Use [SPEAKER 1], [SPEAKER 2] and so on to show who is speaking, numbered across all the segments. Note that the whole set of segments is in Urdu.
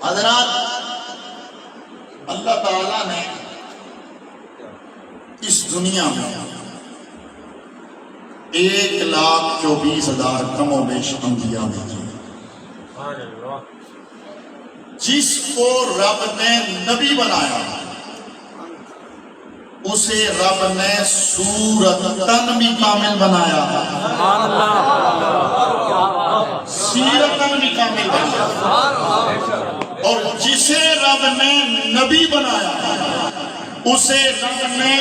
[SPEAKER 1] حضرات اللہ تعالیٰ نے اس دنیا میں 1,24,000 کم و بیش انبیاء بھیجے، جس کو رب نے نبی بنایا اسے رب نے صورتاً بھی کامل بنایا، سیرتاً بھی کامل بنایا، اور جسے رب نے نبی بنایا اسے رب نے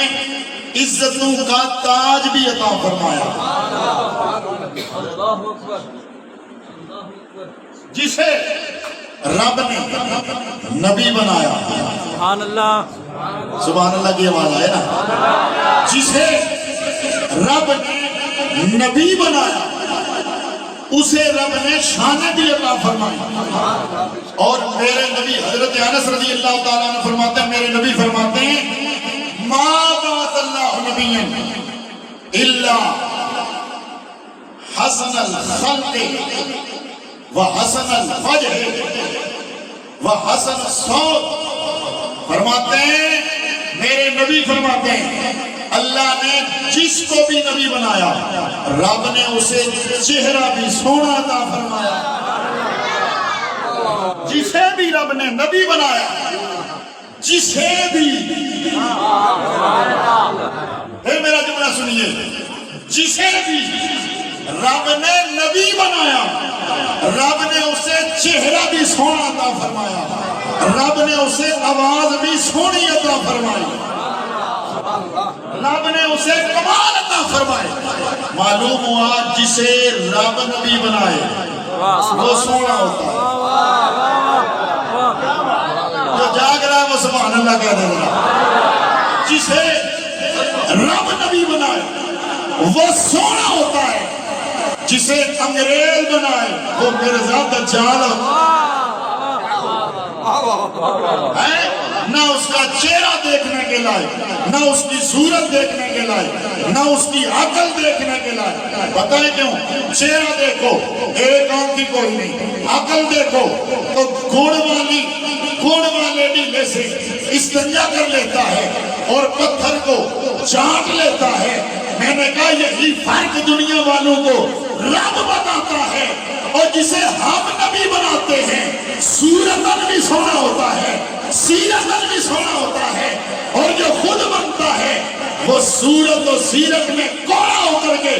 [SPEAKER 1] عزتوں کا تاج بھی عطا فرمایا۔ جسے رب نے نبی بنایا،
[SPEAKER 2] سبحان اللہ،
[SPEAKER 1] سبحان اللہ کی آواز آئے نا، جسے رب نے نبی بنایا اسے رب نے شان بھی عطا فرمائی۔ اور میرے نبی حضرت انس رضی اللہ تعالیٰ عنہ فرماتے ہیں، میرے نبی فرماتے ہیں ما بعث اللہ نبیا الا حسن الخلق وحسن الوجہ وحسن الصوت۔ فرماتے ہیں میرے نبی فرماتے ہیں اللہ نے جس کو بھی نبی بنایا رب نے اسے چہرہ بھی سونا عطا فرمایا۔ جسے بھی رب نے نبی بنایا، جسے بھی، پھر میرا جملہ سنیے، جسے بھی رب نے نبی بنایا رب نے اسے چہرہ بھی سونا عطا فرمایا، رب نے اسے آواز بھی سونی عطا فرمائی، رب نے اسے کمال عطا فرمائے۔ معلوم ہوا جسے رب نبی بنائے وہ سونا ہوتا ہے، جو جاگ رہا ہے وہ سبحان اللہ کہہ دے رہا۔ جسے رب نبی بنائے وہ سونا ہوتا ہے، جسے انگریز بنائے وہ مرزا دجال ہوتا ہے۔ نہ اس کا چہرہ دیکھنے کے لائق، نہ اس کی صورت دیکھنے کے لائق، نہ اس کی عقل دیکھنے کے لائق۔ بتائیں کیوں؟ چہرہ دیکھو ایک آنکھ کی کوئی نہیں، عقل دیکھو تو گھوڑ والے ڈیلے سے استنجا کر لیتا ہے اور پتھر کو چاٹ لیتا ہے۔ میں نے کہا یہی فرق دنیا والوں کو رب بتاتا ہے، اور جسے ہم نبی بناتے ہیں صورتاً بھی سونا ہوتا ہے، سیرتاً بھی سونا ہوتا ہے، اور جو خود بنتا ہے وہ صورت و سیرت میں کوڑا ہو کر کے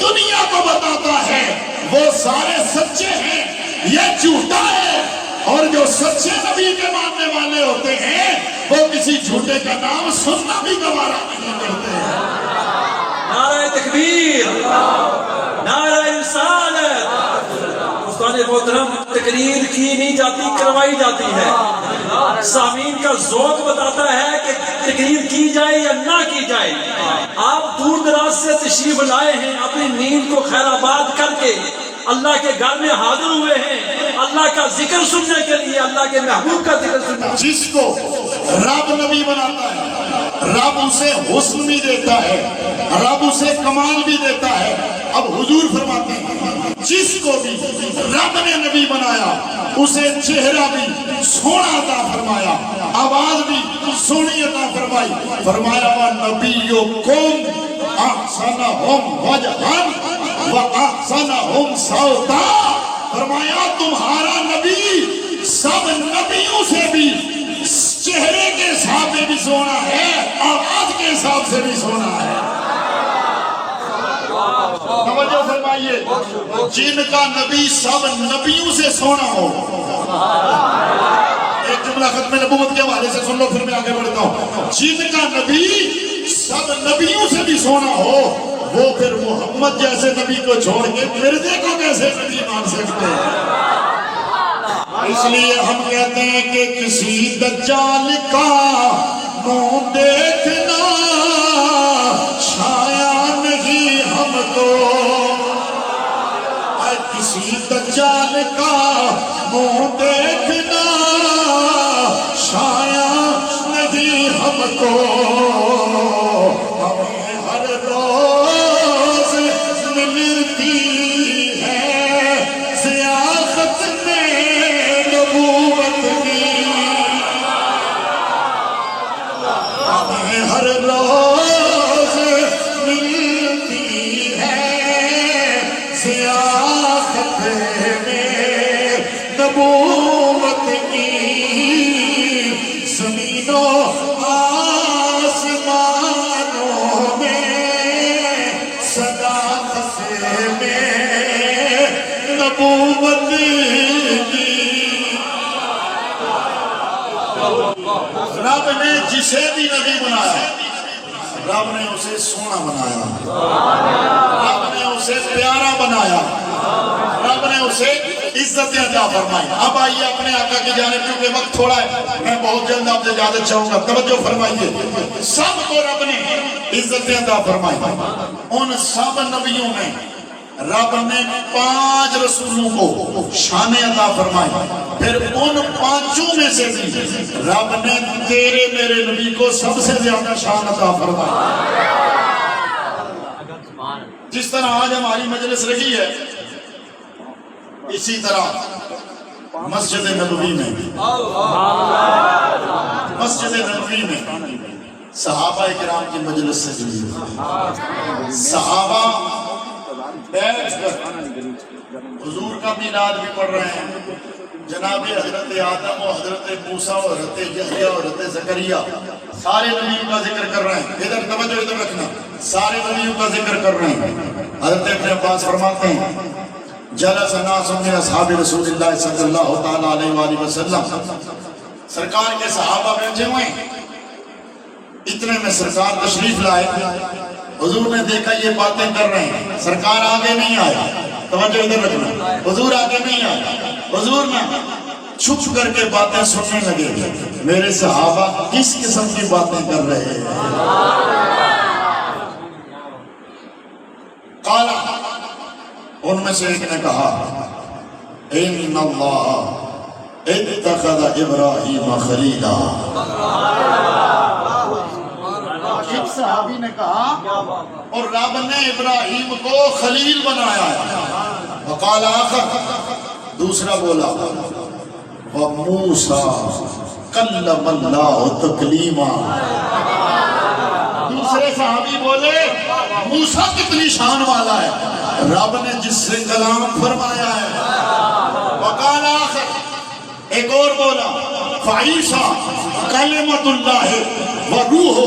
[SPEAKER 1] دنیا کو بتاتا ہے وہ سارے سچے ہیں، یہ جھوٹا ہے۔ اور جو سچے نبی کے ماننے والے ہوتے ہیں وہ کسی جھوٹے کا نام سننا بھی گوارا نہیں کرتے ہیں۔
[SPEAKER 2] نعرہ تکبیر، نعرہ رسالت۔ استاد محترم، تقریر کی نہیں جاتی، کروائی جاتی ہے۔ سامعین کا ذوق بتاتا ہے کہ تقریر کی جائے یا نہ کی جائے۔ آپ دور دراز سے تشریف لائے ہیں، اپنی نیند کو خیر آباد کر کے اللہ کے گھر میں حاضر ہوئے ہیں اللہ کا ذکر سننے کے لیے، اللہ کے محبوب کا ذکر سننے۔
[SPEAKER 1] جس کو رب نبی بناتا ہے رب اسے حسن بھی دیتا ہے، رب اسے کمال بھی دیتا ہے۔ اب حضور فرماتے ہیں جس کو بھی رب نے نبی بنایا اسے چہرہ بھی سونا عطا فرمایا، آواز بھی سونی عطا فرمائی۔ فرمایا وَنَبِيُّكُمْ أَحْسَنَهُمْ وَجْهًا وَأَحْسَنَهُمْ صَوْتًا۔ فرمایا تمہارا نبی سب نبیوں سے بھی چہرے کے حساب سے بھی سونا ہے، آواز کے حساب سے بھی سونا ہے۔ توجہ فرمائیے، جن کا نبی سب نبیوں سے سونا ہو۔ ایک جملہ ختم نبوت کے حوالے سے سن لو پھر میں آگے بڑھتا ہوں۔ جن کا نبی سب نبیوں سے بھی سونا ہو وہ پھر محمد جیسے نبی کو چھوڑ کے مرزے کو کیسے نبی مان سکتے ہیں؟ اس لیے ہم کہتے ہیں کہ کسی دجال کا منہ دیکھنا چھایا نہیں ہم کو، کسی دجال کا منہ دیکھنا چھایا نہیں ہم کو، ہمیں ہر روز ملتی ہے سیاست میں نبوت نبوت کی زمینوں آسمانوں میں صداقت میں نبوت کی رب نے جسے بھی نبی بنایا رب نے اسے سونا بنایا رب نے اسے پیارا بنایا رب نے اسے عزتیں عطا فرمائی. اب آئیے اپنے آقا کی جانب کیونکہ وقت تھوڑا ہے میں بہت جلد آپ سے اجازت چاہوں گا توجہ فرمائیے. سب کو رب نے عزتیں عطا فرمائی. ان سب نبیوں میں رب نے 5 رسولوں کو شان عطا فرمائی. پھر ان 5 میں سے بھی رب نے تیرے میرے نبی کو سب سے زیادہ شان عطا فرمائی. جس طرح آج ہماری مجلس رہی ہے اسی طرح مسجد نبوی میں صحابہ کرام کی مجلس سے جڑی صحابہ بیٹھ کر حضور کا میلاد بھی پڑھ رہے ہیں. جناب حضرت آدم و حضرت موسیٰ و حضرت یحییٰ و حضرت زکریا سارے نبیوں کا ذکر کر رہے ہیں. ادھر توجہ ادھر رکھنا سارے نبیوں کا ذکر کر رہے ہیں. حضرت ابن عباس فرماتے ہیں جلس ناس من اصحاب رسول اللہ صلی اللہ تعالیٰ علیہ وآلہ وسلم سرکار کے صحابہ بیٹھے ہوئے ہیں. اتنے میں سرکار تشریف لائے. حضور نے دیکھا یہ باتیں کر رہے ہیں. سرکار آگے نہیں آئے. توجہ ادھر رکھنا حضور آگے نہیں آئے. حضور نے چھپ کر کے باتیں سننے لگے میرے صحابہ کس قسم کی باتیں کر رہے ہیں. قال ان میں سے ایک نے کہا ان اللہ اتخذ ابراہیم خلیلا. ایک صحابی نے کہا اور رب نے ابراہیم کو خلیل بنایا ہے. وقال آخر دوسرا بولا وموسیٰ کلم اللہ تکلیما. دوسرے صحابی بولے موسیٰ کتنی شان والا ہے رب نے جس سے کلام فرمایا ہے. وقال آخر ایک اور بولا فعیسیٰ کلمۃ اللہ وروح.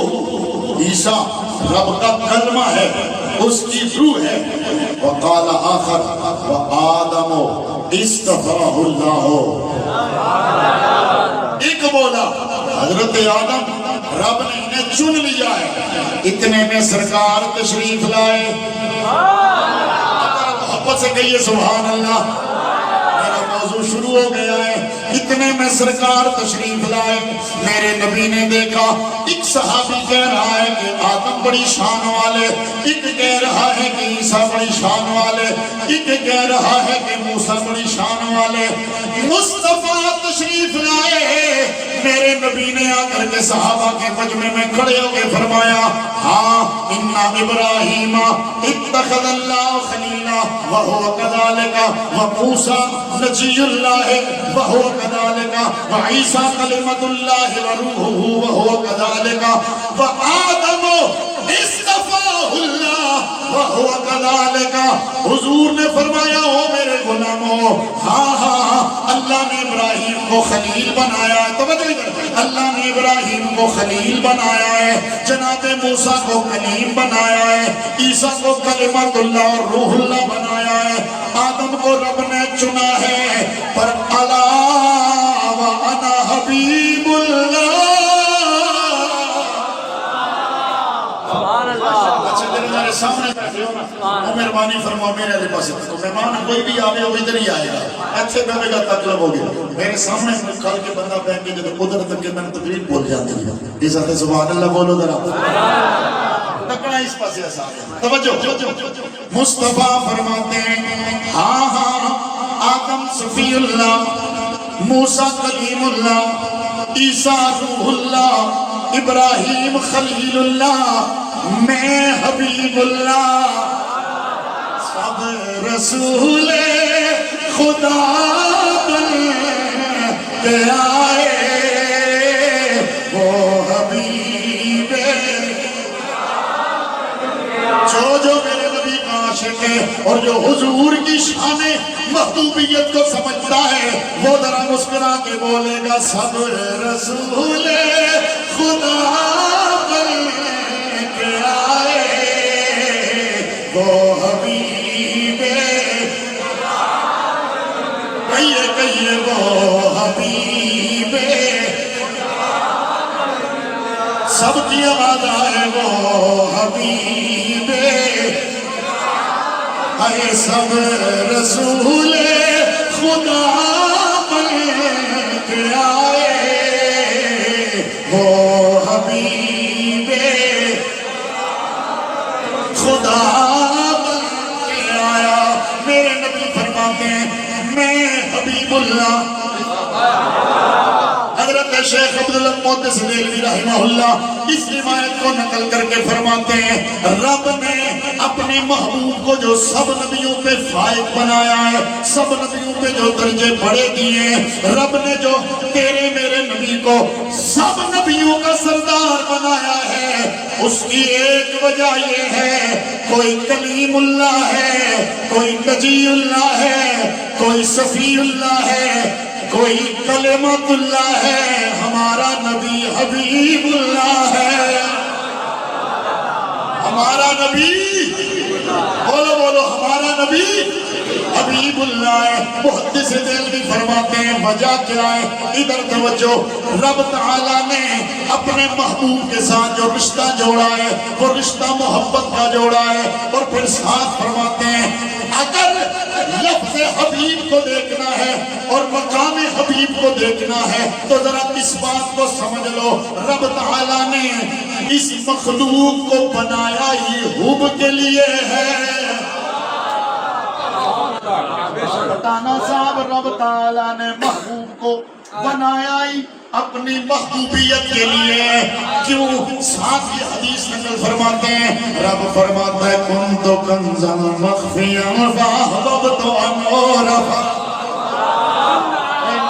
[SPEAKER 1] عیسیٰ رب کا کلمہ ہے اس کی روح ہے. وقال آخر وآدم اصطفاہ اللہ. ایک بولا حضرت آدم رب نے انہیں چن لیا ہے. اتنے میں سرکار تشریف لائے. محبت سے کہیے سبحان اللہ. میرا موضوع شروع ہو گیا ہے. اتنے میں سرکار تشریف لائے. میرے نبی نے دیکھا ایک صحابی کہہ رہا ہے کہ آدم بڑی شان والے, ایک کہہ رہا ہے کہ عیسیٰ بڑی شان والے, ایک کہہ رہا ہے کہ موسیٰ بڑی شان والے. مصطفیٰ تشریف لائے. میرے نبی نے آ کر کے صحابہ کے مجمع میں کھڑے ہو کے فرمایا ہاں ان ابراہیم اتخذ اللہ خلیلا وہو کذالک وموسیٰ نجی اللہ وہو کذالک وعیسیٰ کلمۃ اللہ وروحہ وہو کذالک وآدم اصطفاہ اللہ وہو کذالک. حضور نے فرمایا ہو میرے غلاموں ہاں ہاں اللہ نے ابراہیم کو خلیل بنایا ہے. اللہ نے ابراہیم کو خلیل بنایا ہے. جناب موسیٰ کو کلیم بنایا ہے. عیسیٰ کو کلمۃ اللہ اور روح اللہ بنایا ہے. آدم کو رب نے چنا ہے. پر الا وانا حبیب اللہ. اچھا میرے سامنے بیٹھے ہو نا مہربانی فرما میرے علی پاس تو مہمان کوئی بھی آوے وہ ادھر ہی آئے گا. اچھے بیٹھے گا تقلب ہوگی. میرے سامنے کھل کے بندہ بیٹھ کے جب ادھر تک کے میں نے تقریر بول جاتی ہے. اس حد سبحان اللہ بولو ذرا. تکڑا اس پاس ایسا توجہ. مصطفیٰ فرماتے ہیں ہاں ہاں آدم صفی اللہ, موسیٰ کلیم اللہ, عیسیٰ روح اللہ, ابراہیم خلیل اللہ, میں حبیب اللہ. سب رسول خدا بن کے آئے وہ حبیب جو میرے نبی کا عاشق عاشق ہے اور جو حضور کی شان محبوبیت کو سمجھتا ہے وہ ذرا مسکرا کے بولے گا سب رسول خدا بن کے آئے وہ حبیب کہیے وہ حبیب سب کی آواز آئے وہ حبیب اے سب رسول خدا بن کے آئے وہ حبیب خدا بن کے آیا میرے نبی فرماتے ہیں میں حبیب اللہ حضرت شیخ عبداللہ محدث دہلوی رحمہ اللہ اس روایت کو نقل کر کے فرماتے ہیں رب نے اپنے محبوب کو جو سب نبیوں پہ فائق بنایا ہے سب نبیوں پہ جو درجے بڑے دیے ہیں رب نے جو تیرے میرے نبی کو سب نبیوں کا سردار بنایا ہے اس کی ایک وجہ یہ ہے کوئی کلیم اللہ ہے کوئی نجی اللہ ہے کوئی صفی اللہ ہے کوئی کلمت اللہ ہے ہمارا نبی حبیب اللہ ہے ہمارا نبی بولو بولو ہمارا نبی حبیب اللہ ہے محدث دہلوی فرماتے ہیں وجہ کیا ہے ادھر توجہ رب تعالیٰ نے اپنے محبوب کے ساتھ جو رشتہ جوڑا ہے وہ رشتہ محبت کا جوڑا ہے اور پھر ساتھ فرماتے ہیں اگر لفظ حبیب کو دیکھنا ہے اور مقام حبیب کو دیکھنا ہے تو ذرا اس بات کو سمجھ لو رب تعالیٰ نے اس مخلوق کو بنایا ہی حب کے لیے ہے بتانا صاحب رب تعالیٰ نے محبوب کو بنایا ہی اپنی محبوبیت کے لیے کیوں ساتھ یہ حدیث نقل فرماتے ہیں رب فرماتا ہے کنت کنزا مخفیا فاحببت ان اعرف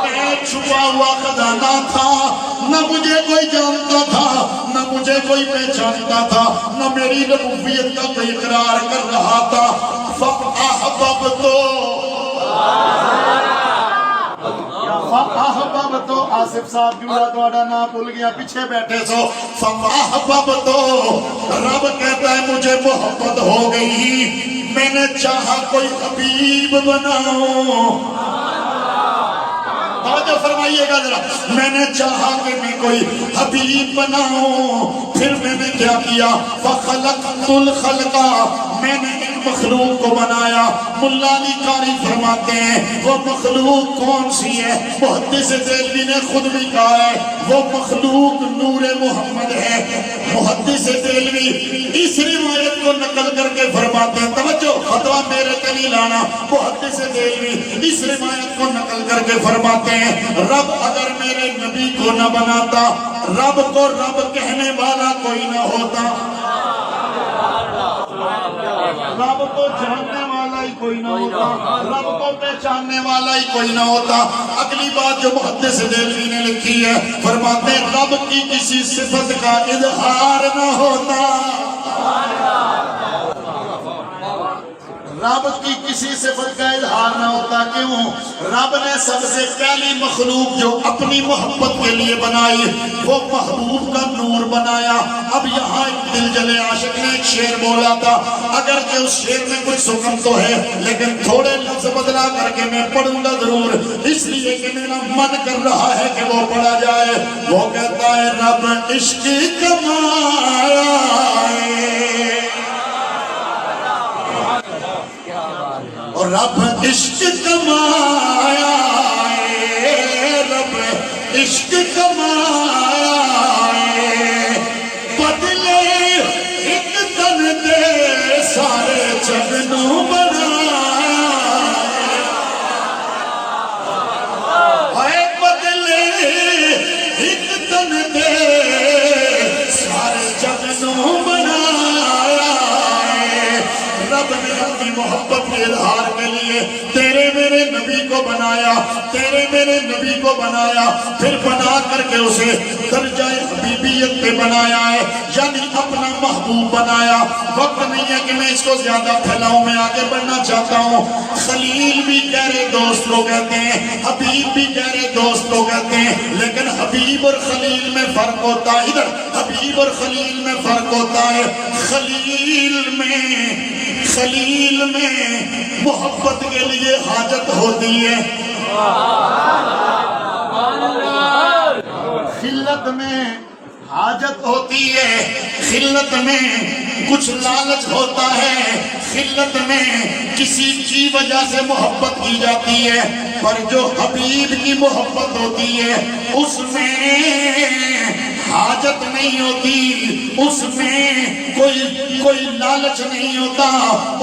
[SPEAKER 1] میں چھپا ہوا خزانہ تھا نہ مجھے کوئی جانتا تھا نہ مجھے کوئی پہچانتا تھا نہ میری ربوبیت کا کوئی اقرار کر رہا تھا فاحببت فاحببت تو آصف صاحب جملہ تھوڑا نہ بھول گیا پیچھے بیٹھے سو فاحببت رب کہتا ہے مجھے محبت ہو گئی میں نے چاہا کوئی حبیب بناؤں توجہ فرمائیے گا ذرا میں نے چاہا کہ میں کوئی حبیب بناؤں پھر میں نے کیا کیا فخلقت الخلق میں نے ایک مخلوق کو بنایا ملا علی قاری فرماتے ہیں وہ مخلوق کون سی ہے محدث دہلوی نے خود بھی کہا ہے وہ مخلوق نور محمد ہے محدث دہلوی اس روایت کو نقل کر کے فرماتے ہیں توجہ فتویٰ میرے تے نہیں لانا محدث دہلوی اس روایت کو نقل کر کے فرماتے ہیں رب اگر میرے نبی کو نہ بناتا رب کو رب کہنے والا کوئی نہ ہوتا رب کو جاننے والا ہی کوئی نہ ہوتا رب کو پہچاننے والا ہی کوئی نہ ہوتا اگلی بات جو محدث دہلوی نے لکھی ہے فرماتے ہیں رب کی کسی صفت کا اظہار نہ ہوتا رب کی کسی صفت کا اظہار نہ ہوتا کیوں رب نے سب سے پہلی مخلوق جو اپنی محبت کے لیے بنائی وہ محبوب کا نور بنایا اب یہاں ایک دل جلے عاشق نے ایک شعر بولا تھا اگرچہ اس شعر میں کچھ سکم تو ہے لیکن تھوڑے لفظ بدلا کر کے میں پڑھوں گا ضرور اس لیے کہ میرا من کر رہا ہے کہ وہ پڑھا جائے وہ کہتا ہے رب عشق کمایا اور رب عشق کمایا رب عشق کمایا بدلے ایک تن دے سارے جگنوں بنایا بدلے ایک تن دے سارے جگنوں بنایا رب نے اپنی محبت کے اظہار کے لیے تیرے میرے نبی کو بنایا تیرے میرے نبی کو بنایا، پھر بنا کر کے اسے درجہ حبیبیت پہ بنایا ہے، یعنی اپنا محبوب بنایا۔ وقت نہیں ہے کہ میں اس کو زیادہ پھیلاؤں، میں آگے بڑھنا چاہتا ہوں۔ خلیل بھی گہرے دوست لوگ کہتے ہیں، حبیب بھی گہرے دوست لوگ کہتے ہیں، لیکن حبیب اور خلیل میں فرق ہوتا ہے۔ ادھر حبیب اور خلیل میں فرق ہوتا ہے۔ خلیل میں محبت کے لیے حاجت ہوتی ہے، خلت میں حاجت ہوتی ہے، خلت میں کچھ لالچ ہوتا ہے، خلت میں کسی کی وجہ سے محبت کی جاتی ہے، پر جو حبیب کی محبت ہوتی ہے اس میں حاجت نہیں ہوتی، اس میں کوئی لالچ نہیں ہوتا،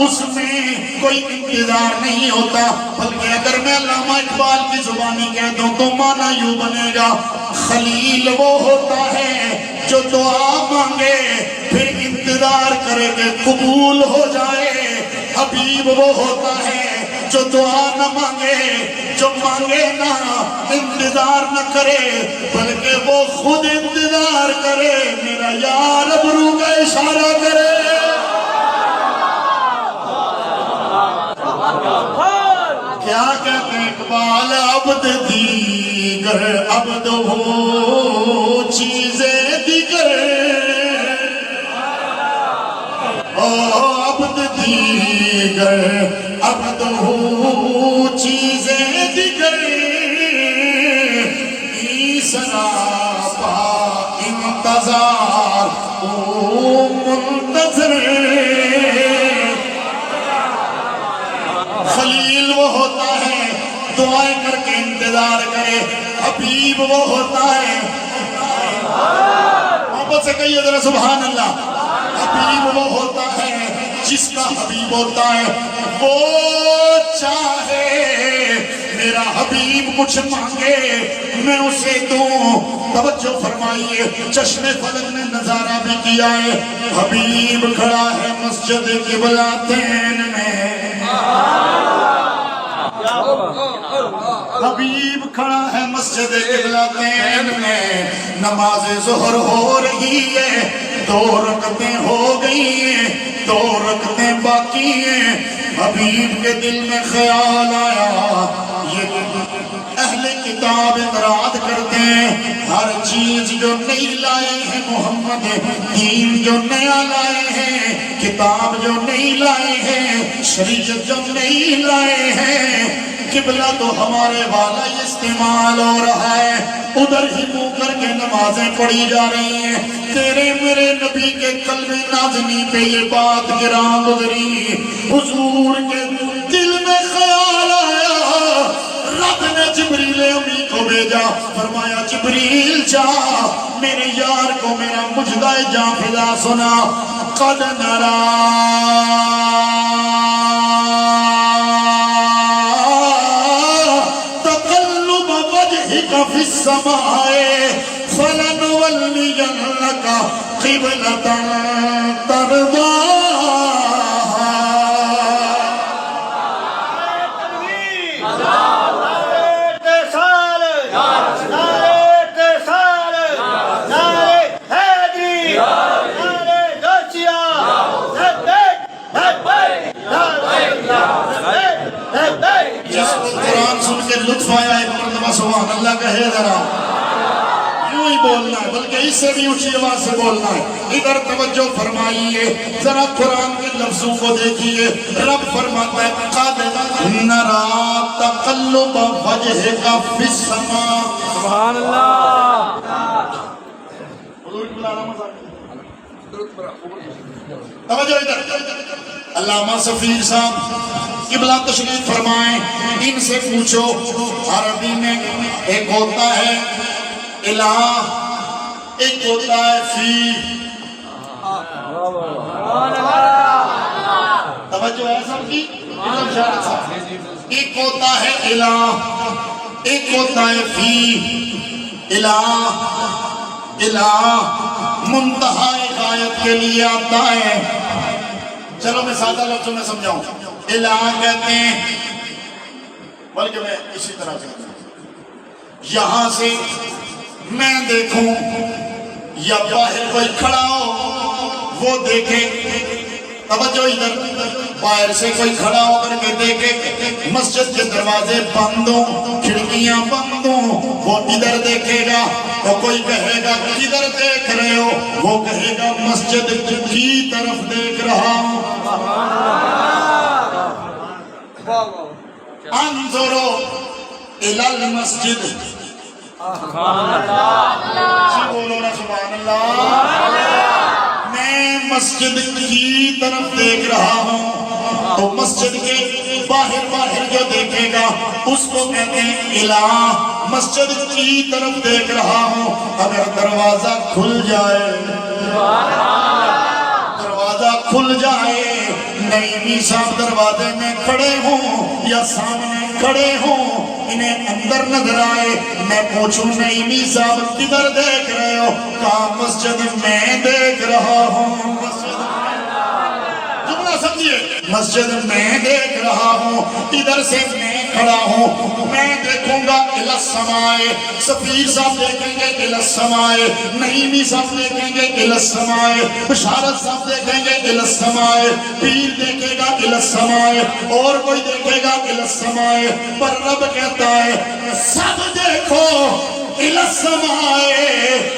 [SPEAKER 1] اس میں کوئی انتظار نہیں ہوتا، بلکہ اگر میں علامہ اقبال کی زبانی کہہ دوں تو معنی یوں بنے گا، خلیل وہ ہوتا ہے جو دعا مانگے پھر انتظار کرے کہ قبول ہو جائے، حبیب وہ ہوتا ہے جو دعا نہ مانگے، جو مانگے نہ، انتظار نہ کرے، بلکہ وہ خود انتظار کرے، میرا یار ابرو کا اشارہ کرے۔ کیا کہتے ہیں اقبال؟ عبد دیگر عبد ہو چیزیں دیگر، عبد دیگر عبد ہو چیزیں دیگر، سراپا انتظار او منتظر۔ خلیل وہ ہوتا ہے دعائیں کر کے انتظار کرے، حبیب وہ ہوتا ہے، محبت سے کہیے ذرا سبحان اللہ، حبیب وہ ہوتا ہے جس کا حبیب ہوتا ہے وہ چاہے میرا حبیب کچھ مانگے میں اسے دوں۔ توجہ فرمائیے، چشم فلک نے نظارہ بھی کیا ہے، حبیب کھڑا ہے مسجد قبلتین میں، حبیب کھڑا ہے مسجد قبلتین میں، نماز ظہر ہو رہی ہے، 2 رکعتیں ہو گئی ہیں، 2 رکعتیں باقی ہیں، حبیب کے دل میں خیال آیا یہ اہل کتاب اعتراض کرتے ہیں، ہر چیز جو نئی لائے ہیں محمد، دین جو نیا لائے ہیں، کتاب جو نئی لائے ہیں، شریعت جو نئی لائے ہیں، قبلہ تو ہمارے والا ہی استعمال ہو رہا ہے، ادھر ہی منہ کر کے نمازیں پڑھی جا رہی ہیں، تیرے میرے نبی کے قلب نازنی پہ یہ بات گراں گزری، حضور کے دل میں خیال آیا، رب نے جبریل امی کو بھیجا، فرمایا جبریل جا میرے یار کو میرا مجدہ جاں فضا سنا، قد نرا تقلب وجهك في السماء فلنولينك قبلة ترضاها۔ قرآن سن کے لطف آیا ایک مرتبہ سبحان اللہ کہے ذرا، یوں ہی بولنا ہے بلکہ اس سے بھی اونچی آواز سے بولنا ہے۔ ادھر توجہ فرمائیے، ذرا قرآن کے لفظوں کو دیکھیے، رب فرماتا ہے قد نرا تقلب وجهك في السماء،
[SPEAKER 2] سبحان اللہ،
[SPEAKER 1] توجہ ادھر۔ علامہ صفیر صاحب قبلہ تشریف فرمائیں، ان سے پوچھو عربی میں ایک ہوتا ہے الہ، ایک ہوتا ہے فی، توجہ ہے سب کی، ایک ہوتا ہے الہ، ایک ہوتا ہے فی۔ الہ منتہا غایت کے لیے آتا ہے، چلو میں سادہ لفظوں میں سمجھاؤں، الہ کہتے ہیں، بلکہ میں اسی طرح سے یہاں سے میں دیکھوں یا باہر کوئی کھڑا ہو وہ دیکھے، توجہ ادھر، باہر سے کوئی کھڑا ہو کر کے دیکھے مسجد کے دروازے بند ہوں، کھڑکیاں بند ہوں، وہ ادھر دیکھے گا تو کوئی کہے گا کدھر دیکھ رہے ہو، وہ کہے گا مسجد کی طرف دیکھ رہا ہوں۔ انظروا الی المسجد، بولو نا سبحان اللہ، میں مسجد کی طرف دیکھ رہا ہوں۔ تو مسجد کے باہر جو دیکھے گا اس کو کہتے ہیں الہ، مسجد کی طرف دیکھ رہا ہوں۔ اگر دروازہ کھل جائے، دروازہ کھل جائے، نعیمی صاحب دروازے میں کھڑے ہوں یا سامنے کھڑے ہوں، انہیں اندر نظر آئے، میں پوچھوں نعیمی صاحب کدھر دیکھ رہے ہو، کہا مسجد میں دیکھ رہا ہوں۔ جملہ سمجھئے، مسجد میں دیکھ رہا ہوں، ادھر سے میں کھڑا ہوں، میں دیکھوں گا الی السماء، سفیر صاحب دیکھیں گے الی السماء، نعیمی صاحب دیکھیں گے الی السماء، بشارت صاحب دیکھیں گے الی السماء، پیر دیکھے گا الی السماء، اور کوئی دیکھے گا الی السماء، پر رب کہتا ہے سب دیکھو الی السماء،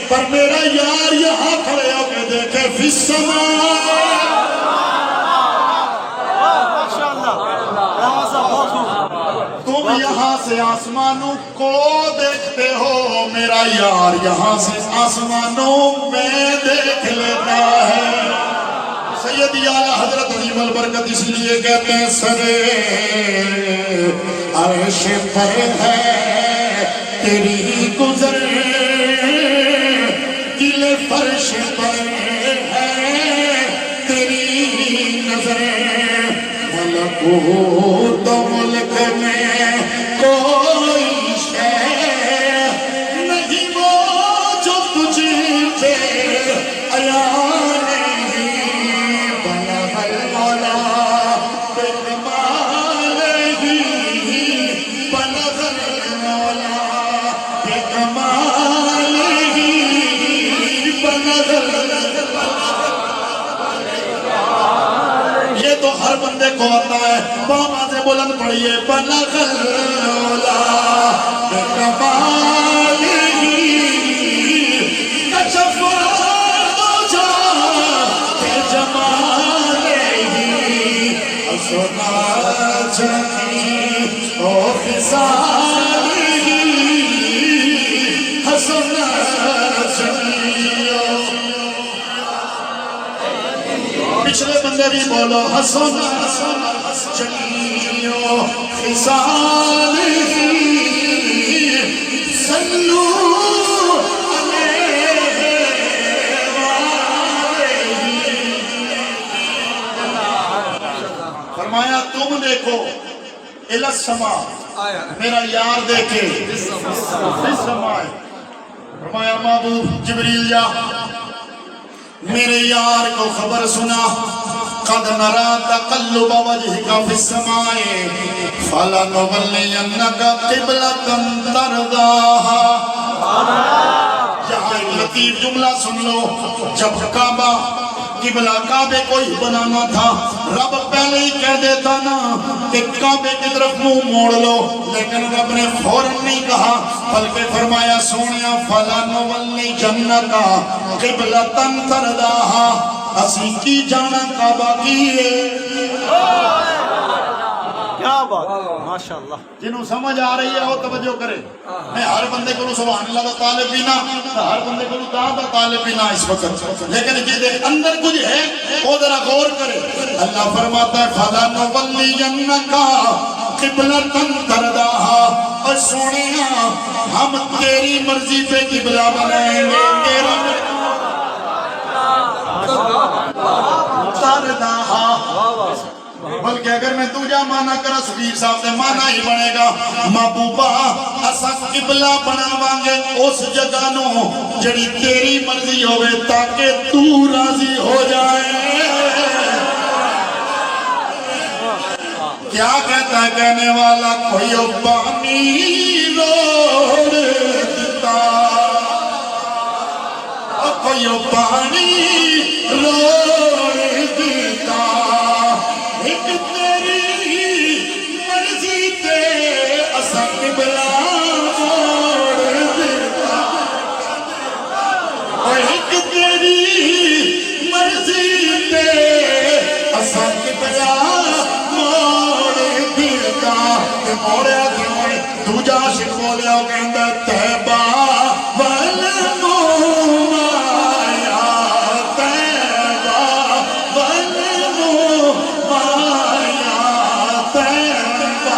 [SPEAKER 1] پر میرا یار یہاں کھڑے ہو کے دیکھے فی السماء۔ تم یہاں سے آسمانوں کو دیکھتے ہو، میرا یار یہاں سے آسمانوں میں دیکھ لیتا ہے۔ سیدی اعلیٰ حضرت عظیم البرکت اس لیے کہتے ہیں سرے عرش پر ہے تیری گزر، دل فرش پر ہے تیری نظر، ملکوت و ملک میں کوئی شے نہیں وہ جو تجھ پہ عیاں نہیں، بلغ المولا بکمالہ، بلغ المولا بکمالہ، بلغ المولا۔ یہ تو ہر بندے کو آتا ہے، باما سے بلند پڑھئے، بلغ المولا بکمالہ، کشف الدجی بجمالہ، حسن جمیع خصالہ، حسن جمیع۔ پچھلے بندے بھی بولو حسن جمیع خصالہ، صلو علیہ وآلہ۔ فرمایا تم دیکھو الی السماء، میرا یار دیکھے فی السماء۔ فرمایا محبوب جبریل جا میرے یار کو خبر سنا، قد نرا تقلب وجهك في السماء فلنولینک قبلۃ ترضاها۔ یہاں ایک لطیف جملہ سن لو، جب کعبہ قبلہ کعبے کو ہی بنانا تھا، رب پہلے ہی کہہ دیتا نا کہ کعبے کی طرف منہ موڑ لو، لیکن رب نے فوراً نہیں کہا، بلکہ فرمایا سونیا فَلَنُوَلِّيَنَّكَ قِبْلَةً تَرْضَاهَا، اسی کی جانا کعبہ کی ہے۔
[SPEAKER 3] کیا بات، ماشاءاللہ۔
[SPEAKER 1] جنہوں سمجھ آ رہی ہے وہ توجہ کرے۔ میں ہر بندے کو سبحان اللہ دا طالب بھی نہ، ہر بندے کو دا طالب بھی نہ اس وقت، لیکن جہدے اندر کچھ ہے وہ ذرا غور کرے۔ اللہ فرماتا ہے فَلَنُوَلِّيَنَّكَ قِبْلَةً تَرْضَاهَا، اور سونیا ہم تیری مرضی پہ قبلہ بنائیں گے، تیری ترضاها۔ بلکہ اگر میں تجھا مانا کرا سفیر صاحب سے مانا ہی بنے گا، محبوبہ اسا قبلہ بناواں گے اس جگہ نو جڑی تیری مرضی ہوئے تاکہ تو راضی ہو جائے۔ کیا کہتا ہے کہنے والا، کوئی پانی روڑ یو پانی روڑ دیتا ایک تیری مرضی تے اسا قبلہ موڑ دیتا ایک تیری مرضی تے اسا قبلہ موڑ دیتا تے موڑیا تے موڑے دوجا عاشق بولیا وہ کہندا تیبہ والمومایا تیبہ والمومایا تیبہ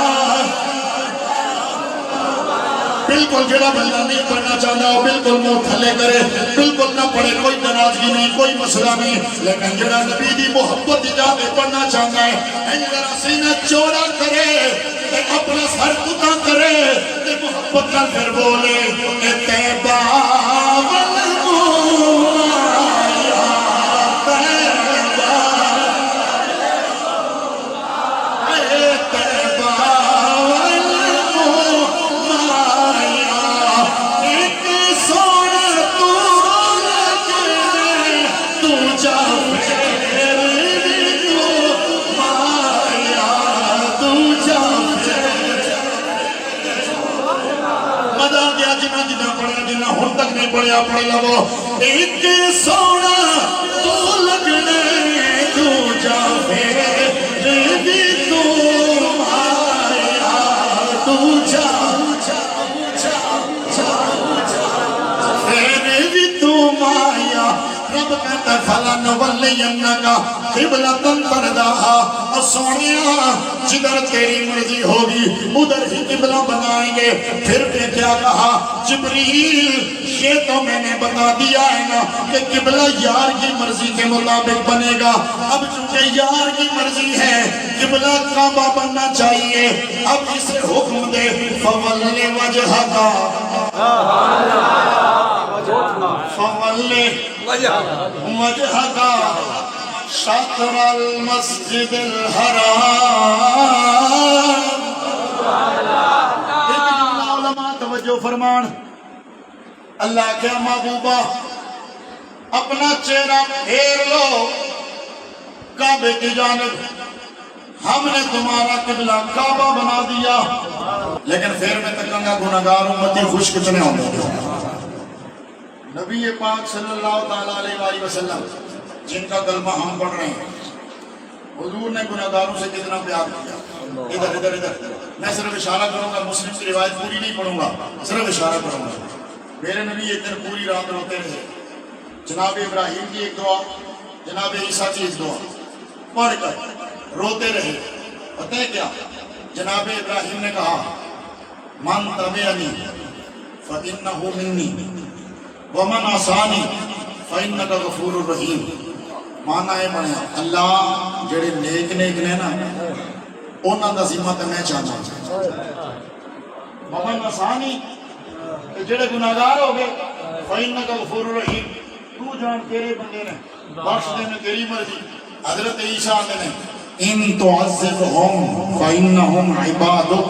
[SPEAKER 1] بالکل جڑا بندہ نہیں پڑھنا چاہتا وہ بالکل منہ تھلے کرے بالکل نہ پڑھے کوئی ناراضگی نہیں کوئی مسئلہ نہیں لیکن جڑا نبی دی محبت جا کے پڑھنا چاہتا ہے ذرا سینہ چوڑا کرے اپنا سر کتا کرے محبت کا پھر بولے تیبہ والمومایا تیبہ تیبہ والمومایا ایک سونا تو لگنے تو جا پھر تو مایا تو جا مدہ گیا جنہ جنہ پڑھیا جنہ ہن تک نہیں پڑھیا پڑھ لو ایک سونا تو لگنے تو جا پھر تو مایا تو جا پھر تو مایا رب کہتا فَلَنْ وَلِّيَنَّكَ قِبْلَةً تَرْضَاهَا سونیا جدھر تیری مرضی ہوگی ادھر ہی قبلہ بنائیں گے پھر بھی کیا کہا جبریل یہ تو میں نے بتا دیا ہے نا کہ قبلہ یار کی مرضی کے مطابق بنے گا اب چونکہ یار کی مرضی ہے قبلہ کعبہ بننا چاہیے اب اسے حکم دے فَوَلِّ وَجْهَكَ فَوَلِّ وَجْهَكَ شطر المسجد الحرام علماء توجہ فرمان اللہ کے محبوبہ اپنا چہرہ پھیر لو کعبے کی جانب ہم نے تمہارا قبلہ کعبہ بنا دیا لیکن پھر میں تکانگا گناہگار امتی خوش کتنے ہوں گے نبی پاک صلی اللہ تعالیٰ علیہ وسلم جن کا کلمہ ہم پڑھ رہے ہیں حضور نے گناہگاروں سے کتنا پیار کیا ادھر ادھر ادھر میں صرف اشارہ کروں گا مسلم کی روایت پوری نہیں پڑھوں گا صرف اشارہ کروں گا میرے نبی ایک دن پوری رات روتے رہے جناب ابراہیم کی ایک دعا جناب عیسیٰ کی ایک دعا پڑھ کر روتے رہے پتہ ہے کیا جناب ابراہیم نے کہا من تبعنی فإنہ منی ومن عصانی فإنک غفور الرحیم مانا ہے بنے اللہ جڑے نیک نیک نے نا انہاں دا ذمہ تے میں چاہنا ومن عصانی جڑے گناہگار ہو گئے فإنک غفور الرحیم تو جان تیرے بندے نے بخش دینے تیری مرضی حضرت عیسیٰ آتے نے ان تعذبهم فإنهم عبادك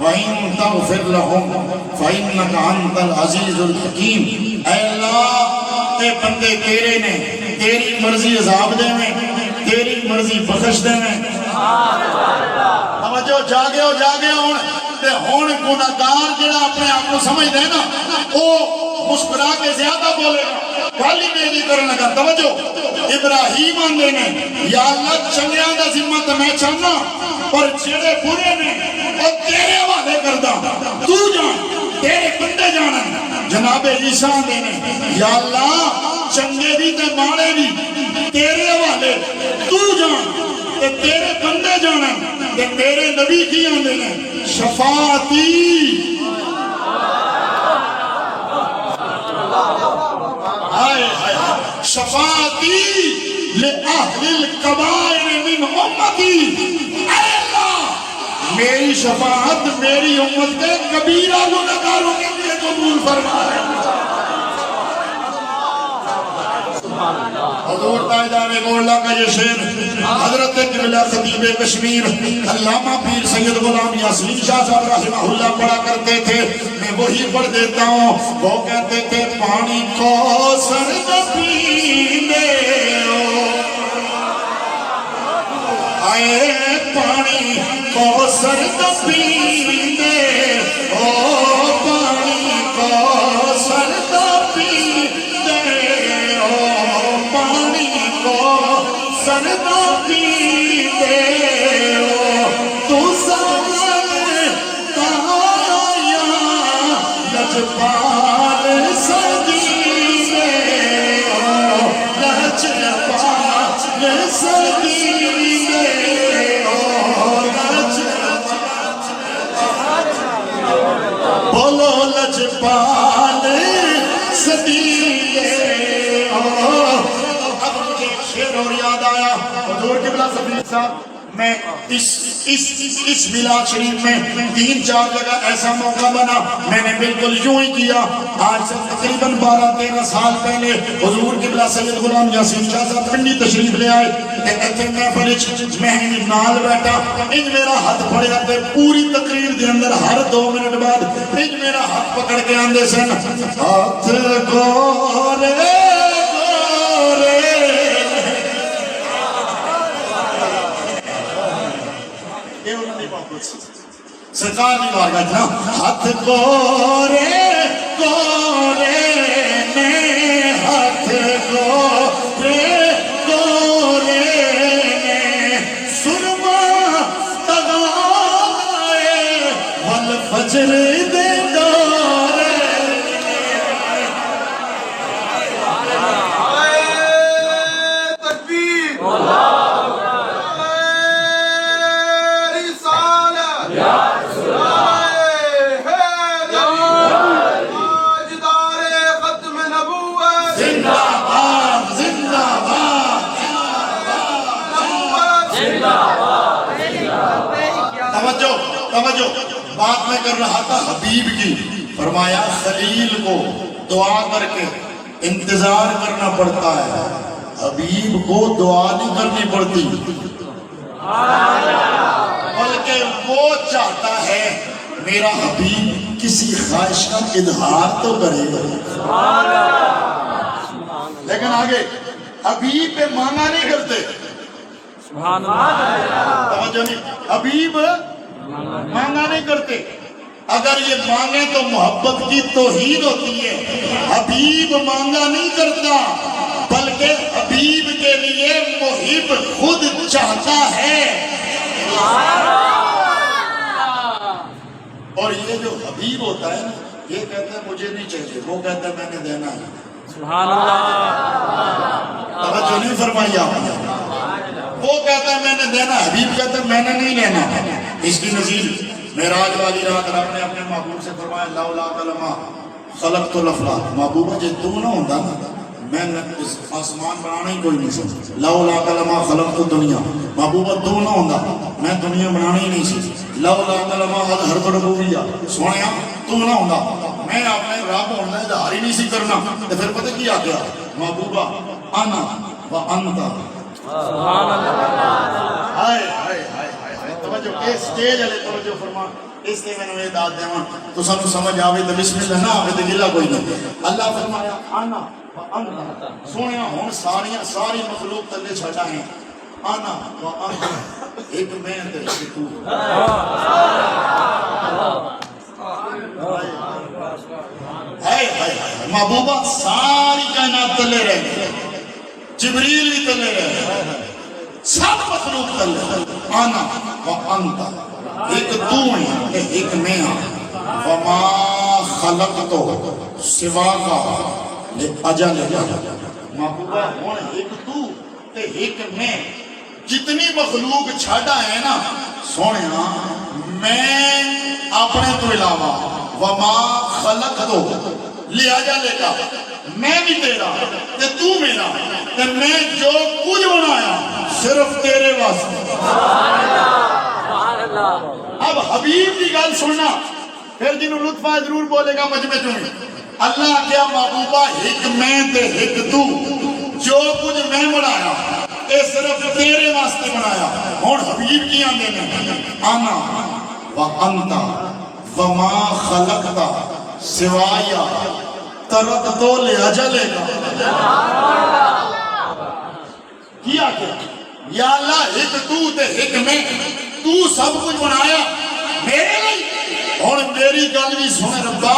[SPEAKER 1] وإن تغفر لهم فإنك أنت العزيز الحكيم اے اللہ اے بندے تیرے نے تیری مرضی عذاب دے میں تیری مرضی بخش دے میں توجہ جاگے ہو تے ہون گناہگار جڑا اپنے آپ کو سمجھ دے نا او مسکرا کے زیادہ بولے گا والی میری کرنے لگا توجہ ابراہیم آندے نے یا اللہ چنگیاں دا ذمہ تے میں چاہنا پر جڑے برے نے وہ تیرے حوالے کردہ تو جان تیرے بندے جانا جناب عیسیٰ آندے نے یا اللہ چنگے بھی تے ماڑے بھی تیرے حوالے تو جان تے تیرے بندے جانا تے تیرے نبی کی آندے نے شفاعتی شفاعتی لأہل القبائر من امتی اے اللہ میری شفاعت میری امت کے کبیرہ گناہگاروں کے لیے قبول فرما ہے حضور تاجدار گولڈا کا یہ شعر حضرت قبلہ خطیب کشمیر علامہ پیر سید غلام یاسین شاہ صاحب رحمہ اللہ پڑھا کرتے تھے، میں وہی پڑھ دیتا ہوں۔ وہ کہتے تھے پانی کو سر پینے آئے، پانی کو سر پینے او، پانی کو سر پینے او، پانی کو سر پینے او، تو سامنے تایا لجپال سدینے او، لجپال سدینے او، بولو لجپال سدینے او۔ اب مجھے ایک شعر اور یاد آیا، حضور قبلہ صفی صاحب، میں اس میلاد شریف میں 3-4 جگہ ایسا موقع بنا، میں نے بالکل یوں ہی کیا۔ آج سے تقریباً 12-13 سال پہلے حضور قبلہ سید غلام یاسین شاہ صاحب پنڈی تشریف لے آئے تے ایتھے محفل وچ میں نال بیٹھا، انج میرا ہاتھ پھڑیا تے پوری تقریر دے اندر ہر 2 منٹ بعد انج میرا ہاتھ پکڑ کے آندے سن، ہاتھ گورے گورے سرکار نہیں مار گا اتنا، ہاتھ گورے گورے نے، ہاتھ گورے گورے نے، سرما تغائے والفجر دے دورے۔
[SPEAKER 4] تکبیر
[SPEAKER 1] توجہ، بات میں کر رہا تھا حبیب کی، فرمایا خلیل کو دعا کر کے انتظار کرنا پڑتا ہے، حبیب کو دعا نہیں کرنی پڑتی، بلکہ وہ چاہتا ہے میرا حبیب کسی خواہش کا اظہار تو کرے گا، لیکن آگے حبیب پہ مانگا نہیں کرتے، توجہ نہیں، حبیب مانگا نہیں کرتے، اگر یہ مانگے تو محبت کی توہین ہوتی ہے، حبیب مانگا نہیں کرتا بلکہ حبیب کے لیے محب خود چاہتا ہے، اور یہ جو حبیب ہوتا ہے یہ کہتا ہے مجھے نہیں چاہیے، وہ کہتا ہے میں نے دینا ہے،
[SPEAKER 3] سبحان اللہ،
[SPEAKER 1] توجہ نہیں فرمائی آپ نے، وہ کہتا ہے میں نے دینا، حبیب کہتا ہے میں نے نہیں لینا۔ اس کی نظیر معراج والی رات رب نے اپنے محبوب سے فرمایا لولا کلمہ خلقت الافلاق، محبوبہ جے تو نہ ہوندا میں اس آسمان بنانا ہی کوئی نہیں سی، لولا کلمہ خلقت الدنیا، محبوبہ تو نہ ہوندا میں دنیا بنانا ہی نہیں سی، لولا کلمہ اظہرت الربوبیہ، سونیا تو نہ ہوندا میں اپنے رب ہونا اظہار ہی نہیں سی کرنا، تو پھر پتہ کیا گیا محبوبہ انا و انت،
[SPEAKER 3] سبحان اللہ،
[SPEAKER 1] ہائے ہائے ہائے ہائے، توجہ اے سٹیج والے توجہ فرما، اس نے میں نے داد دیواں تو سانو سمجھ آوے تے بسم اللہ نہ آوے تے گلا کوئی نہیں، اللہ فرمایا انا و انت، سونیا ہن ساری مخلوق تلے چھڈا ہے، انا و انت، ایک میں تے ایک تو، ہائے ہائے محبوبہ ساری کائنات تلے رہ گئی، جبریل بھی تلے رہ گئے، سب مخلوق تلے، آنا و انت، ایک تو ہیں ایک میں ہاں، وما خلقتو سوا کا اجل محبوبہ ہون ایک تو تے ایک میں، جتنی مخلوق چھاڑا ہے نا سونے میں اپنے تو علاوہ وما خلقتو لیا جا لے گا، میں بھی تیرا تے تو میرا تے میں جو کچھ بنایا صرف تیرے واسطے۔ اب حبیب کی گل سننا، پھر جنہوں لطف آئے ضرور بولے گا مجمع چویں، اللہ کیا محبوبہ ایک میں تے ایک تو، جو کچھ میں بنایا اے صرف تیرے واسطے بنایا ہون حبیب کی آندے نے انا وانت وما خلقتا سوایا ترک تو لے اجلے کا کیا یا اللہ ایک تو تے ایک میں تو سب کچھ بنایا میرے لیے اور میری گل بھی سن ربا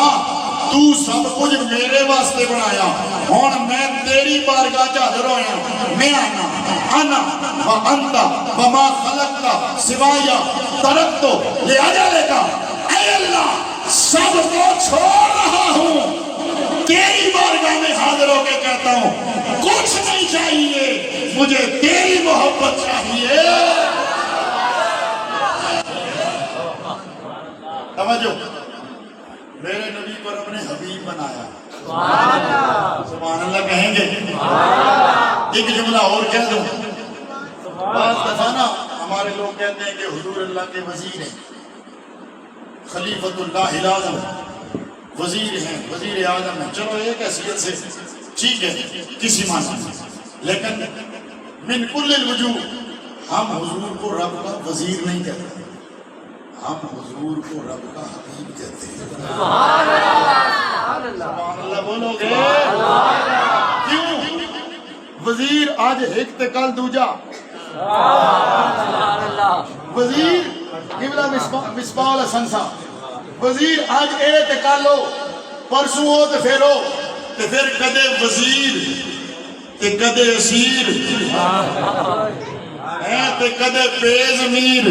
[SPEAKER 1] تو سب کچھ میرے واسطے بنایا اور میں تیری بارگاہ حاضر ہویا میں انا وانت وما خلقتا سوایا ترکتو لے کا اے اللہ سب کو چھوڑ رہا ہوں تیری بارگاہ میں حاضر ہو کے کہتا ہوں کچھ نہیں چاہیے مجھے تیری محبت چاہیے توجہ میرے نبی کو رب نے حبیب بنایا سبحان اللہ کہیں گے ایک جملہ اور کہہ دوں بعض دفعہ نا ہمارے لوگ کہتے ہیں کہ حضور اللہ کے وزیر ہیں خلیفۃ اللہ اعظم وزیر ہیں وزیر اعظم ہیں چلو ایک حیثیت سے ٹھیک ہے کسی معنی لیکن من کل الوجوہ ہم حضور کو رب کا وزیر نہیں کہتے ہم حضور کو رب کا حبیب کہتے ہیں سبحان اللہ بولو گے کیوں وزیر آج ایک تے کل دوجا وزیر قبلہ مصباح الحسن وزیر آج اے تے کل ہو پرسوں ہو تے پھر ہو تے پھر کدے وزیر تے کدے اسیر تے کدے بے ضمیر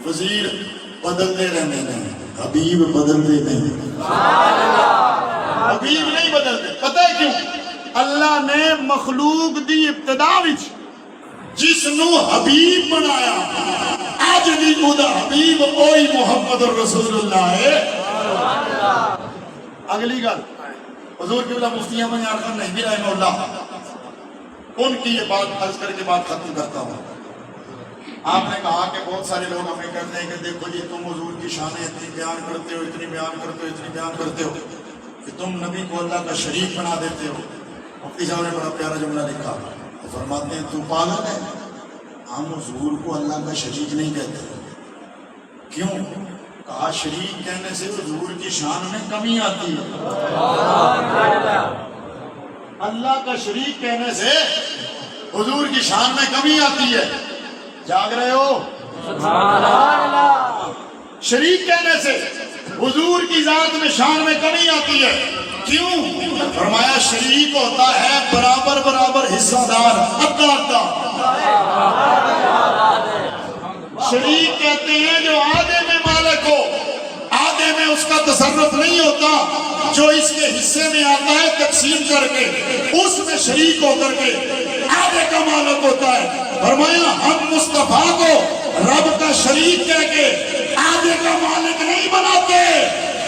[SPEAKER 1] وزیر بدلتے رہنے نہیں حبیب بدلتے نہیں حبیب نہیں بدلتے پتہ ہے کیوں اللہ نے مخلوق دی ابتدا وچ جس نو حبیب بنایا آج بھی خدا حبیب اوہی محمد رسول اللہ ہے اگلی گل حضور قبلہ مفتی احمد یار خان نحوی رحمہ اللہ ان کی یہ بات عرض کر کے بات ختم کرتا ہوں آپ نے کہا کہ بہت سارے لوگ ہمیں کہتے ہیں کہ دیکھو جی تم حضور کی شانیں اتنی بیان کرتے ہو اتنی بیان کرتے ہو اتنی بیان کرتے ہو کہ تم نبی کو اللہ کا شریک بنا دیتے ہو مفتی صاحب نے بڑا پیارا جملہ لکھا تو فرماتے ہیں تو پاگل ہے ہم حضور کو اللہ کا شریک نہیں کہتے کیوں کہا شریک کہنے سے حضور کی شان میں کمی آتی ہے اللہ کا شریک کہنے سے حضور کی شان میں کمی آتی ہے جاگ رہے ہو شریک کہنے سے حضور کی ذات میں شان میں کمی آتی ہے کیوں فرمایا شریک ہوتا ہے برابر برابر حصہ دار ادا ادا شریک کہتے ہیں جو آدھے میں مالک ہو آدھے میں اس کا تصرف نہیں ہوتا جو اس کے حصے میں آتا ہے تقسیم کر کے اس میں شریک ہو کر کے آدھے کا مالک ہوتا ہے فرمایا ہم مصطفیٰ کو رب کا شریک کہہ کے آدھے کا مالک نہیں بناتے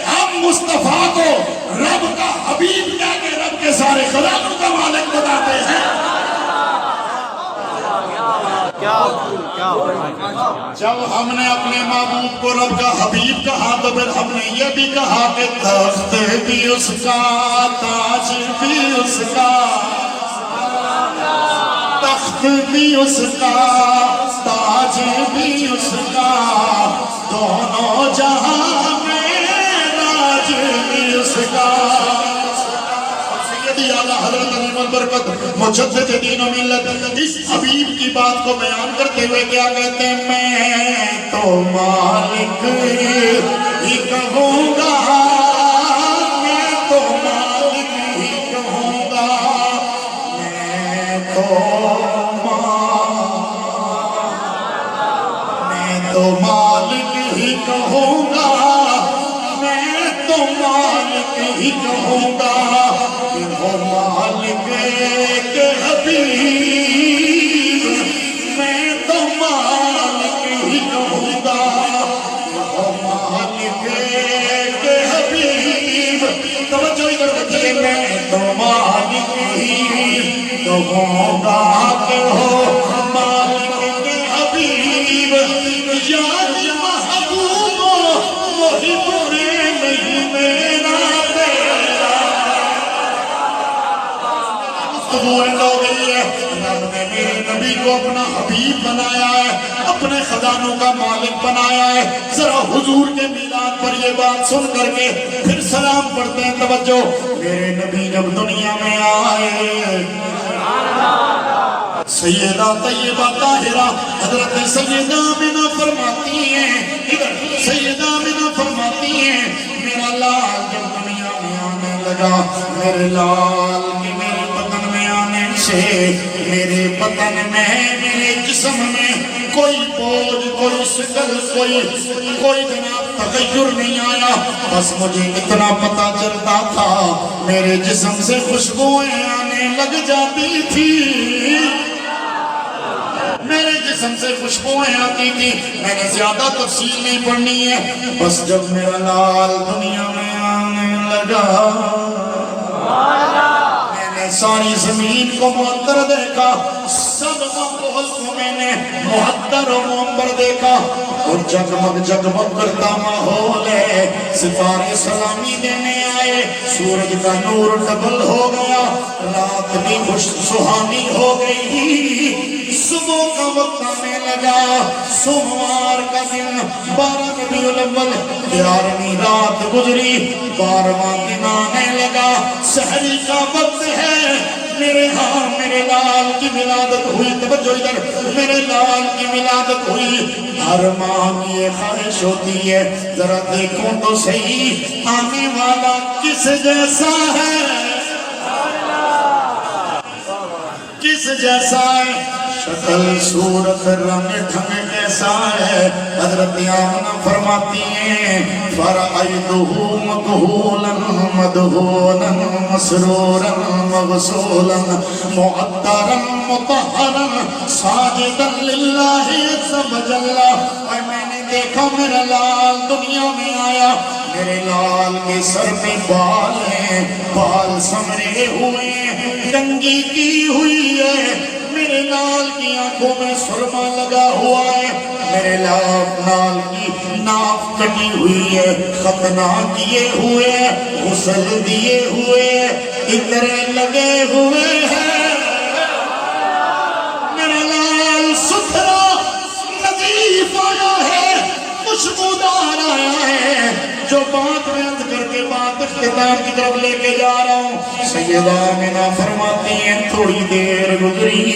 [SPEAKER 1] ہم مصطفیٰ کو رب کا حبیب کہہ کے رب کے سارے خزانوں کا مالک بناتے ہیں جب ہم نے اپنے محبوب کو رب کا حبیب کہا تو پھر ہم نے یہ بھی کہا کہ تخت بھی اس کا تاج بھی اس کا تخت بھی اس کا تاج بھی اس کا دونوں جہاں میں راج بھی اس کا سیدی اعلیٰ حضرت علی البرکت مجدد دین و ملت اس حبیب کی بات کو بیان کرتے ہوئے کیا کہتے ہیں میں تو مالک ہی کہوں گا میں تو مالک ہی کہوں گا میں تو مالک ہی کہوں گا میں تو مالک ہی کہوں گا کہ وہ مالک کے حبیب میں تو مالک ہی کہوں گا کہ وہ مالک کے حبیب توجہ ادھر رکھیے میں تو مالک ہی کہوں گا کہ ہو مالک کے حبیب یاد محبوب وہی برے نہیں میرا تیرا گفتگو ہو گئی ہے، رب نے میرے نبی کو اپنا حبیب بنایا ہے، اپنے خزانوں کا مالک بنایا ہے۔ ذرا حضور کے میلاد پر یہ بات سن کر کے پھر سلام پڑھتے ہیں، توجہ۔ میرے نبی جب دنیا میں آئے، سیدہ طیبہ طاہرہ حضرت سیدہ آمنہ فرماتی ہیں، ادھر سیدہ آمنہ فرماتی ہیں، میرا لال جب دنیا میں آنے لگا، میرے لال کی میرے بدن میں آنے سے میرے بدن میں، میرے جسم میں کوئی بوجھ، کوئی شکل، کوئی جناب تغیر نہیں آیا، بس مجھے اتنا پتا چلتا تھا میرے جسم سے خوشبوئیں آنے لگ جاتی تھی، میرے جسم سے خوشبوئیں آتی تھی۔ میں نے زیادہ تفصیل نہیں پڑھنی ہے، بس جب میرا لال دنیا میں آنے لگا، میں نے ساری زمین کو معطر دیکھا، سب ماحول کو میں نے معطر و معمر دیکھا، اور جگمگ جگمگ کرتا ماحول ہے، ستارے سلامی دینے آئے، سورج کا نور ڈبل ہو گیا، رات بھی خوش سہانی ہو گئی، صبح کا وقت آنے لگا، سوموار کا دن، 12 ربیع الاول، 11ویں رات گزری، 12واں دن آنے لگا، سحری کا وقت ہے، میرے ہاں میرے لال کی ولادت ہوئی، توجہ ادھر، میرے لال کی ولادت ہوئی۔ ہر ماں کی یہ خواہش ہوتی ہے، ذرا دیکھوں تو صحیح آنے والا کس جیسا ہے، کس جیسا ہے، شکل صورت رنگ ڈھنگ کیسا ہے۔ حضرت آمنہ فرماتی ہیں، فرأیتہ مکحولا مدہونا مسرورا مغسولا معطرا مطہرا ساجدا للہ عز وجل۔ اور میں نے دیکھا میرا لال دنیا میں آیا، میرے لال کے سر میں بال ہیں، بال سمرے ہوئے ہیں، کنگھی کی ہوئی ہے، میرے لال کی آنکھوں میں سرما لگا ہوا ہے، میرے لال کی ناف کٹی ہوئی ہے، ختنہ کیے ہوئے ہیں، غسل دیے ہوئے ہیں، عطریں لگے ہوئے ہیں، میرا لال ستھرا نظیف آیا ہے، خوشبودار آیا ہے۔ جو بات میں عرض کر کے بات اختتام کی طرف لے کے جا رہا ہوں، سیدہ آمنہ فرماتی ہیں، تھوڑی دیر گزری،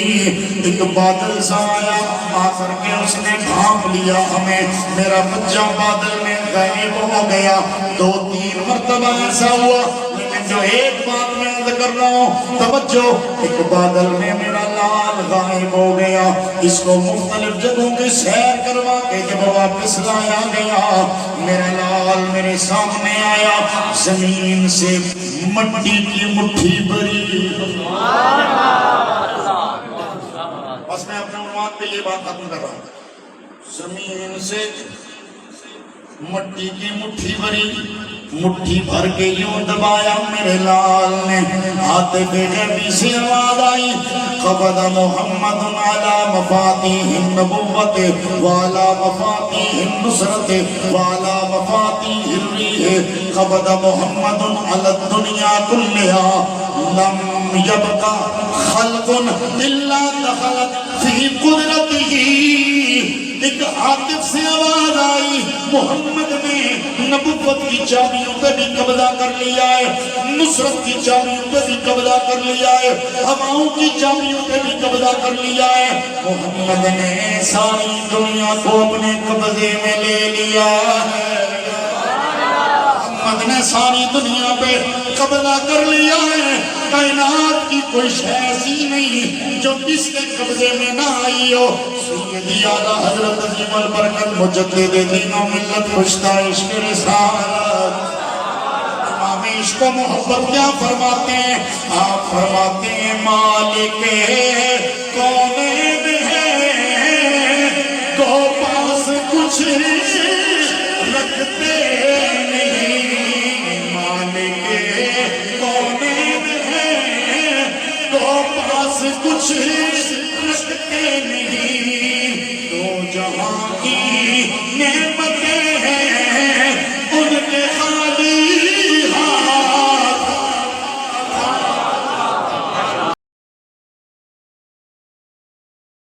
[SPEAKER 1] ایک بادل سا آیا، آ کر کے اس نے ڈھانپ لیا ہمیں، میرا بچہ بادل میں غائب ہو گیا، 2-3 مرتبہ ایسا ہوا، لیکن جو ایک بات میں عرض کر رہا ہوں، توجہ، ایک بادل میں میرا لال غائب ہو گیا، اس کو مختلف جگہوں کی سیر کروا کے جب واپس لایا گیا، میرا لال میرے سامنے آیا، زمین سے مٹی کی مٹھی بھری۔ بس میں اپنے عنوان پہ یہ بات ختم کر رہا ہوں، زمین سے مٹی کی مٹھی بھری، مٹھی بھر کے یوں دبایا، میرے لال نے ہاتھ پہ غیبی سے آواز آئی، قبض محمد علی مفاتیح النبوت وعلی مفاتیح النصرت وعلی مفاتیح الریح، قبض محمد علی الدنیا کلها، لم یبقى خلق الا دخلت فی قدرتہ۔ ایک عاطف سے آواز آئی، محمد نے نبوت کی چابیوں پہ بھی قبضہ کر لیا ہے، نصرت کی چابیوں پہ بھی قبضہ کر لیا ہے، ہواؤں کی چابیوں پہ بھی قبضہ کر لیا ہے، محمد نے ساری دنیا کو اپنے قبضے میں لے لیا ہے، محمد نے ساری دنیا پہ قبضہ کر لیا ہے، کائنات کی کوئی شے ایسی نہیں جو اس کے قبضے میں نہ آئی ہو۔ سیدی اعلیٰ حضرت عظیم البرکت مجدد دین و ملت پشتہ عشق رسالت، امام عشق و محبت کیا فرماتے ہیں؟ آپ فرماتے ہیں، مالک کونین ہے تو پاس کچھ رکھتے نہیں، مالک کونین ہے تو پاس کچھ رکھتے نہیں، دو جہاں کی نعمت